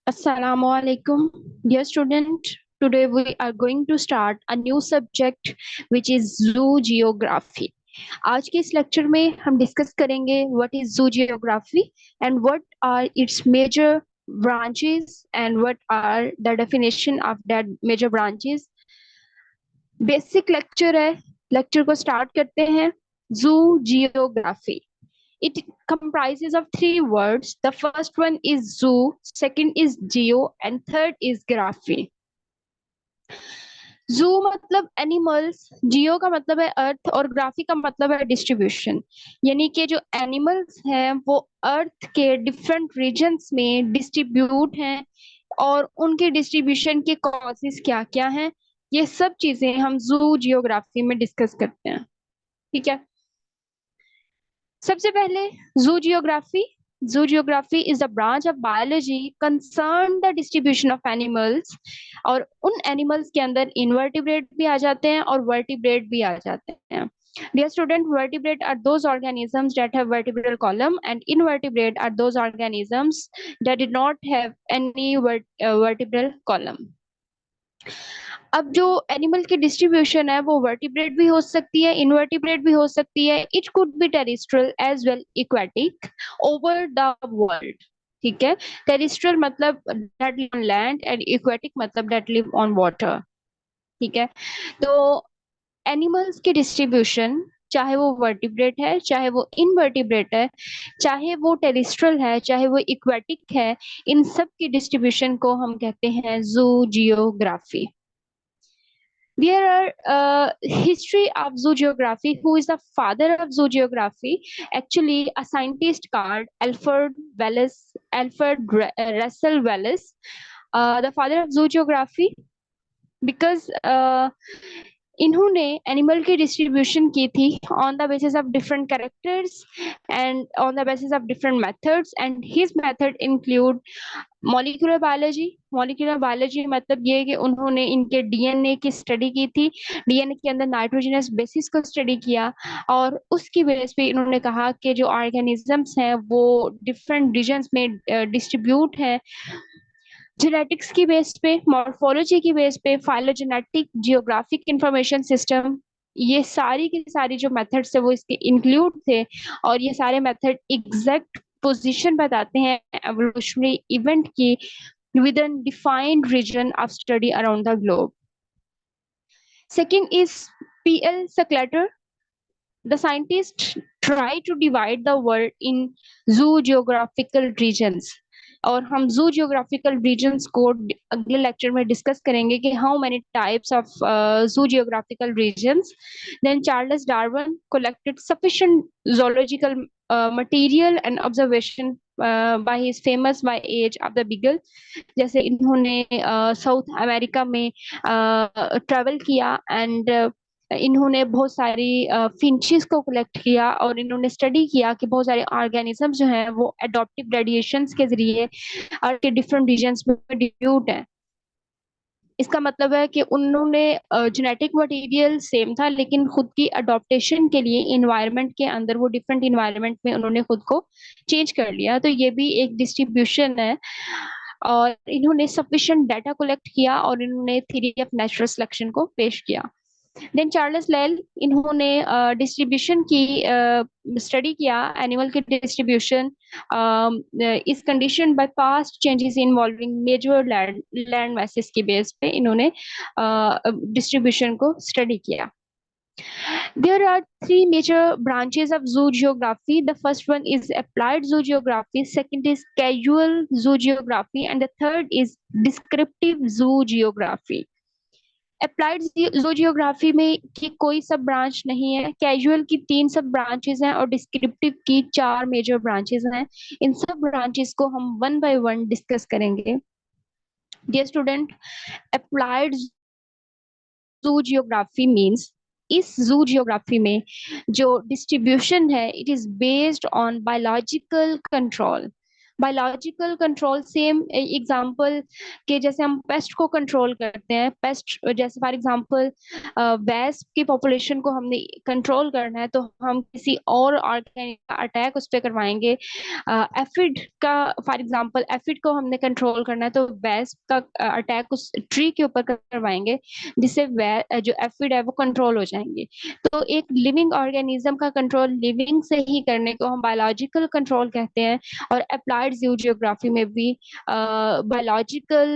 Assalamu alaikum, dear student. Today we are going to start a new subject which is zoo geography. आज के इस lecture में हम discuss करेंगे what is zoo geography and what are its major branches and what are the definition of that major branches. Basic lecture है, lecture को start करते हैं. zoo geography. It comprises of three words. The first one is zoo, second is geo, and third is graphy. जू मतलब animals, जियो का मतलब है अर्थ और ग्राफी का मतलब है डिस्ट्रीब्यूशन. यानी कि जो एनिमल्स हैं वो अर्थ के डिफरेंट रीजन्स में डिस्ट्रीब्यूट हैं और उनके डिस्ट्रीब्यूशन के कॉजेस क्या क्या हैं, ये सब चीजें हम जू जियोग्राफी में डिस्कस करते हैं. ठीक है. सबसे पहले जू जियोग्राफी. जू geography is the branch of biology concern the distribution of animals. और उन एनिमल्स के अंदर इनवर्टिब्रेट भी आ जाते हैं और वर्टिब्रेट भी आ जाते हैं. Dear student, vertebrate are those organisms that have vertebral column and invertebrate are those organisms that did not have any vertebral column. अब जो एनिमल की डिस्ट्रीब्यूशन है वो वर्टिब्रेट भी हो सकती है, इनवर्टिब्रेट भी हो सकती है. It could be terrestrial as well aquatic over the world. ठीक है. टेरिस्ट्रियल मतलब that live on land and aquatic मतलब दैट लिव ऑन वाटर. ठीक है. तो एनिमल्स की डिस्ट्रीब्यूशन चाहे वो वर्टिब्रेट है, चाहे वो इनवर्टिब्रेट है, चाहे वो टेरिस्ट्रियल है, चाहे वो इक्वेटिक है, इन सब की डिस्ट्रीब्यूशन को हम कहते हैं जू geography. There are history of zoogeography. Who is the father of zoogeography? Actually, a scientist called Alfred Russel Wallace, the father of zoogeography, because इन्होंने एनिमल की डिस्ट्रीब्यूशन की थी on the basis of different characters and on the basis of different methods. And his method include molecular biology. Molecular biology मतलब ये कि उन्होंने इनके DNA की स्टडी की थी, डीएनए के अंदर नाइट्रोजनस बेसिस को स्टडी किया और उसकी बेस पे इन्होंने कहा कि जो ऑर्गेनिजम्स हैं वो डिफरेंट रीजन्स में डिस्ट्रीब्यूट हैं जेनेटिक्स की बेस पे, मॉर्फोलॉजी की बेस पे, फाइलोजेनेटिक, जियोग्राफिक इंफॉर्मेशन सिस्टम. ये सारी की सारी जो मेथड्स है वो इसके इंक्लूड थे और ये सारे मेथड एग्जैक्ट पोजीशन बताते हैं एवोल्यूशनरी इवेंट की with an defined region of study around the globe. Second is P.L. Sackletter. The scientists try to divide the world in zoogeographical regions. और हम जू जियोग्राफिकल रीजन्स को अगले लेक्चर में discuss करेंगे कि हाउ मेनी टाइप्स ऑफ जू geographical regions. Then Charles Darwin collected sufficient zoological material and observation by his famous voyage of the Beagle. जैसे इन्होंने साउथ अमेरिका में ट्रेवल किया एंड इन्होंने बहुत सारी फिंचेस को कलेक्ट किया और इन्होंने स्टडी किया कि बहुत सारे ऑर्गेनिज्म जो हैं वो एडॉप्टिव रेडिएशंस के जरिए अर्थ के डिफरेंट रीजन्स में डिस्ट्रीब्यूट हैं. इसका मतलब है कि उन्होंने जेनेटिक मटेरियल सेम था लेकिन खुद की अडॉप्टेशन के लिए इन्वायरमेंट के अंदर वो डिफरेंट इन्वायरमेंट में उन्होंने खुद को चेंज कर लिया. तो ये भी एक डिस्ट्रीब्यूशन है और इन्होंने सफिशिएंट डाटा कलेक्ट किया और इन्होंने थ्योरी ऑफ नेचुरल सिलेक्शन को पेश किया. देन चार्ल्स लेल, इन्होंने डिस्ट्रीब्यूशन की स्टडी किया एनिमल की डिस्ट्रीब्यूशन इस condition by past changes involving major land masses की बेस पे इन्होंने डिस्ट्रीब्यूशन को स्टडी किया. There are three major branches of zoogeography. The first one is applied zoogeography, second is casual zoogeography, and the third is descriptive zoogeography. Applied zoogeography में की कोई सब branch नहीं है, कैजुअल की 3 सब ब्रांचेस हैं और डिस्क्रिप्टिव की 4 मेजर ब्रांचेस हैं. इन सब ब्रांचेस को हम वन बाय वन डिस्कस करेंगे. डियर स्टूडेंट, अप्लाइड ज़ूजियोग्राफी मींस इस जू जियोग्राफी में जो डिस्ट्रीब्यूशन है it is based on biological control. Biological control same example के जैसे हम पेस्ट को कंट्रोल करते हैं, पेस्ट जैसे फॉर एग्जांपल वेस्प की पॉपुलेशन को हमने कंट्रोल करना है तो हम किसी और ऑर्गेनिक का अटैक उस पर करवाएंगे। एफिड का फॉर एग्जांपल, एफिड को हमने कंट्रोल करना है तो वेस्प का अटैक उस ट्री के ऊपर करवाएंगे, जिससे जो एफिड है वो कंट्रोल हो जाएंगे। तो एक लिविंग ऑर्गेनिज्म का कंट्रोल लिविंग से ही करने को हम बायोलॉजिकल कंट्रोल कहते हैं। और अप्लाइड जू जियोग्राफी में भी बायोलॉजिकल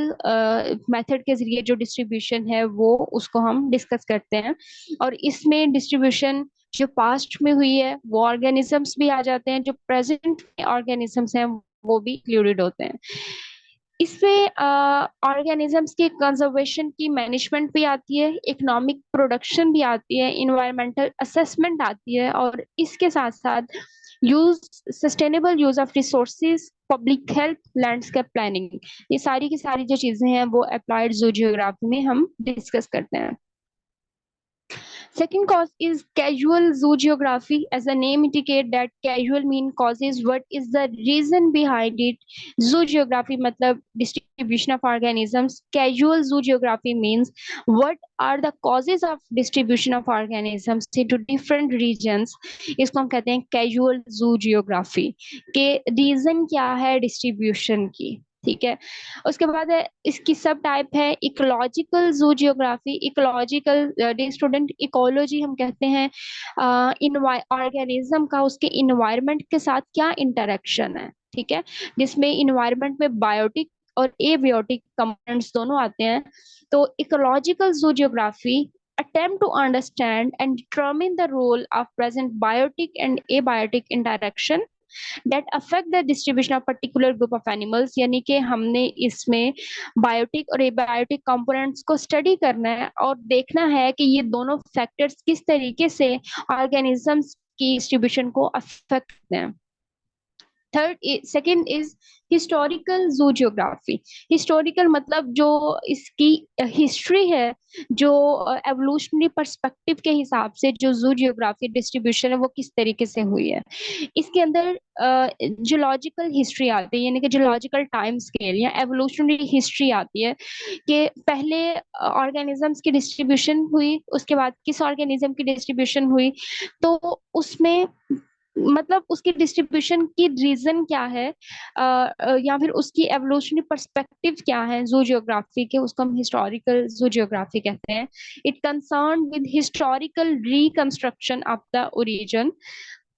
मेथड के जरिए जो डिस्ट्रीब्यूशन है वो उसको हम डिस्कस करते हैं। और इसमें डिस्ट्रीब्यूशन जो पास्ट में हुई है वो ऑर्गेनिजम्स भी आ जाते हैं, जो प्रेजेंट ऑर्गेनिजम्स हैं वो भी इंक्लूडेड होते हैं। इसमें ऑर्गेनिजम्स की कंजर्वेशन की मैनेजमेंट भी आती है, इकोनॉमिक प्रोडक्शन भी आती है, इन्वायरमेंटल असेसमेंट आती है, और इसके साथ साथ use sustainable use of resources, public health, landscape planning, ये सारी की सारी जो चीजें हैं वो अप्लाइड जू जियोग्राफी में हम डिस्कस करते हैं। Second cause is casual zoogeography. As the name indicate that casual mean causes, what is the reason behind it. Zoogeography मतलब distribution of organisms. Casual zoogeography means what are the causes of distribution of organisms into different regions. इसको हम कहते हैं casual zoogeography के reason क्या है distribution की, ठीक है। उसके बाद है इसकी सब टाइप है इकोलॉजिकल जू जियोग्राफी। इकोलॉजिकल स्टूडेंट इकोलॉजी हम कहते हैं ऑर्गेनिज्म का उसके इन्वायरमेंट के साथ क्या इंटरेक्शन है, ठीक है, जिसमें इन्वायरमेंट में बायोटिक और एबियोटिक कंपोनेंट्स दोनों आते हैं। तो इकोलॉजिकल जू geography attempt to understand and determine the role of present biotic and abiotic interaction that affect the distribution of particular group of animals। यानी कि हमने इसमें बायोटिक और एबायोटिक कंपोनेंट्स को स्टडी करना है और देखना है कि ये दोनों फैक्टर्स किस तरीके से ऑर्गेनिजम्स की डिस्ट्रीब्यूशन को अफेक्ट करते हैं। सेकंड इज हिस्टोरिकल जू जियोग्राफी। हिस्टोरिकल मतलब जो इसकी हिस्ट्री है, जो एवोल्यूशनरी पर्सपेक्टिव के हिसाब से जो जू जियोग्राफी डिस्ट्रीब्यूशन है वो किस तरीके से हुई है। इसके अंदर जियोलॉजिकल हिस्ट्री आती है, यानी कि जियोलॉजिकल टाइम स्केल या एवोल्यूशनरी हिस्ट्री आती है कि पहले ऑर्गेनिजम्स की डिस्ट्रीब्यूशन हुई, उसके बाद किस ऑर्गेनिज्म की डिस्ट्रीब्यूशन हुई, तो उसमें मतलब उसकी डिस्ट्रीब्यूशन की रीजन क्या है, या फिर उसकी एवोल्यूशनरी पर्सपेक्टिव क्या है जू जियोग्राफी के, उसको हम हिस्टोरिकल जू जियोग्राफी कहते हैं। It concern with historical reconstruction of the origin,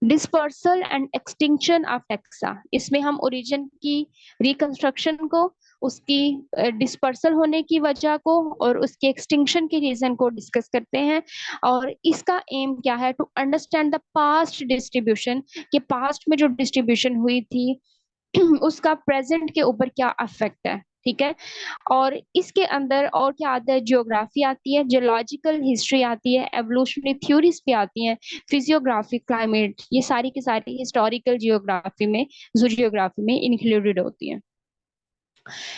dispersal and extinction of taxa. इसमें हम ओरिजिन की रिकंस्ट्रक्शन को, उसकी डिस्पर्सल होने की वजह को और उसके एक्सटिंक्शन के रीजन को डिस्कस करते हैं। और इसका एम क्या है, to understand the past distribution, कि पास्ट में जो डिस्ट्रीब्यूशन हुई थी उसका प्रेजेंट के ऊपर क्या अफेक्ट है, ठीक है। और इसके अंदर और क्या आता है, जियोग्राफी आती है, जियोलॉजिकल हिस्ट्री आती है, एवोल्यूशनरी थ्योरीज भी आती हैं, फिजियोग्राफी, क्लाइमेट, ये सारी की सारी हिस्टोरिकल जियोग्राफी में, जू जियोग्राफी में इंक्लूडेड होती हैं।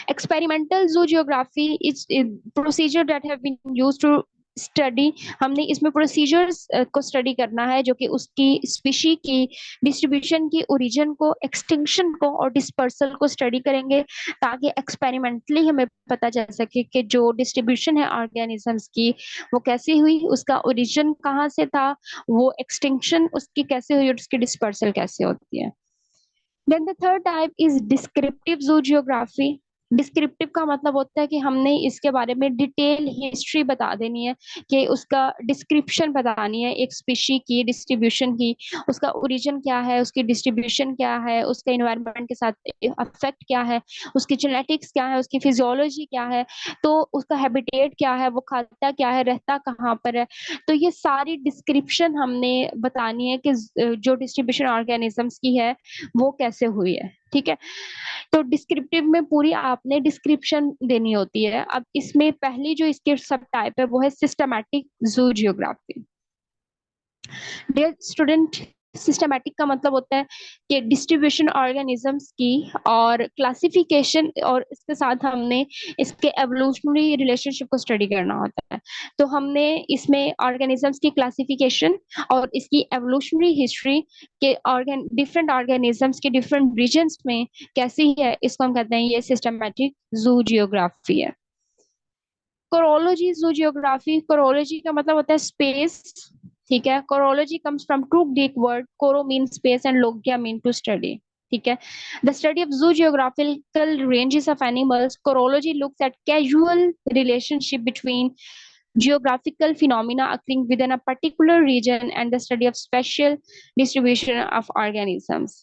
Experimental zoogeography is a procedure that have been used to study, हमने इसमें प्रोसीजर्स को स्टडी करना है जो कि उसकी स्पीशी की डिस्ट्रीब्यूशन की ओरिजिन को, एक्सटिंक्शन को और डिस्पर्सल को स्टडी करेंगे, ताकि एक्सपेरिमेंटली हमें पता चल सके कि जो डिस्ट्रीब्यूशन है ऑर्गेनिजम्स की वो कैसे हुई, उसका ओरिजिन कहाँ से था, वो एक्सटिंक्शन उसकी कैसे हुई और उसकी डिस्पर्सल कैसे होती है। Then the third type is descriptive zoogeography. Descriptive का मतलब होता है कि हमने इसके बारे में डिटेल हिस्ट्री बता देनी है, कि उसका डिस्क्रिप्शन बतानी है एक स्पीशी की डिस्ट्रीब्यूशन की, उसका ओरिजिन क्या है, उसकी डिस्ट्रीब्यूशन क्या है, उसका इन्वायरमेंट के साथ अफेक्ट क्या है, उसकी जेनेटिक्स क्या है, उसकी फिजियोलॉजी क्या है, तो उसका हैबिटेट क्या है, वो खाता क्या है, रहता कहाँ पर है। तो ये सारी डिस्क्रिप्शन हमने बतानी है कि जो डिस्ट्रीब्यूशन ऑर्गेनिजम्स की है वो कैसे हुई है, ठीक है। तो डिस्क्रिप्टिव में पूरी आपने डिस्क्रिप्शन देनी होती है। अब इसमें पहली जो इसके सब टाइप है वो है सिस्टमैटिक जू जियोग्राफी। डियर स्टूडेंट, सिस्टमैटिक का मतलब होता है कि डिस्ट्रीब्यूशन ऑर्गेनिजम्स की और क्लासिफिकेशन, और इसके साथ हमने इसके एवोल्यूशनरी रिलेशनशिप को स्टडी करना होता है। तो हमने इसमें ऑर्गेनिजम्स की क्लासिफिकेशन और इसकी एवोल्यूशनरी हिस्ट्री के ऑर्गेन डिफरेंट ऑर्गेनिजम्स के डिफरेंट रीजन्स में कैसी है, इसको हम कहते हैं ये सिस्टमैटिक जू जियोग्राफी है। कोरोलॉजी जू जियोग्राफी, कोरोलॉजी का मतलब होता है स्पेस, ठीक है। Chorology comes from two Greek word, choro mean space and logia mean to study, ठीक है। द स्टडी ऑफ जू geographical ranges of animals, chorology looks at casual relationship between geographical phenomena occurring within a particular region and the study of special distribution of organisms.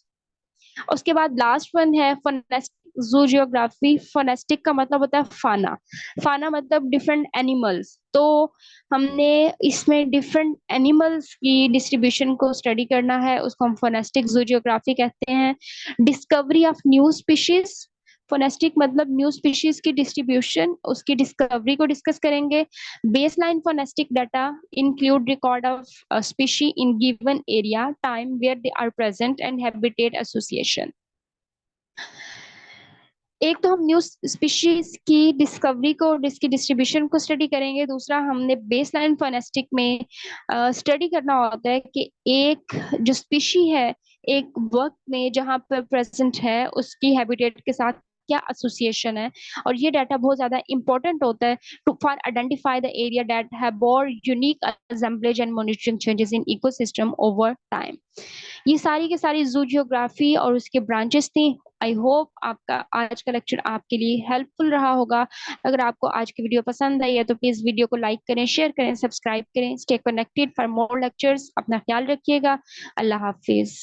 उसके बाद last one है फोनेस्टिक zoo geography. फोनेस्टिक का मतलब होता है फाना। फाना मतलब डिफरेंट एनिमल्स। तो हमने इसमें डिफरेंट एनिमल्स की डिस्ट्रीब्यूशन को स्टडी करना है, उसको हम फोनेस्टिक जू जियोग्राफी कहते हैं। Discovery of new species, faunistic मतलब न्यू स्पीशीज की डिस्ट्रीब्यूशन, उसकी डिस्कवरी को डिस्कस करेंगे। Baseline faunistic data include record of species in given area time where they are present and habitat association. एक तो हम न्यू स्पीशीज की डिस्कवरी को, इसकी डिस्ट्रीब्यूशन को स्टडी करेंगे। दूसरा हमने बेसलाइन फोनेस्टिक में स्टडी करना होता है कि एक जो स्पीशी है एक वक्त में जहां पर प्रेजेंट है उसकी हैबिटेट के साथ क्या एसोसिएशन है, और ये डाटा बहुत ज्यादा इंपॉर्टेंट होता है to for identify the area that have bore unique assemblage and monitoring changes in ecosystem over time. ये सारी के सारी जू जियोग्राफी और उसके ब्रांचेस थी। आई होप आपका आज का लेक्चर आपके लिए हेल्पफुल रहा होगा। अगर आपको आज की वीडियो पसंद आई है तो प्लीज वीडियो को लाइक करें, शेयर करें, सब्सक्राइब करें। Stay connected for more lectures. अपना ख्याल रखिएगा। अल्लाह हाफिज।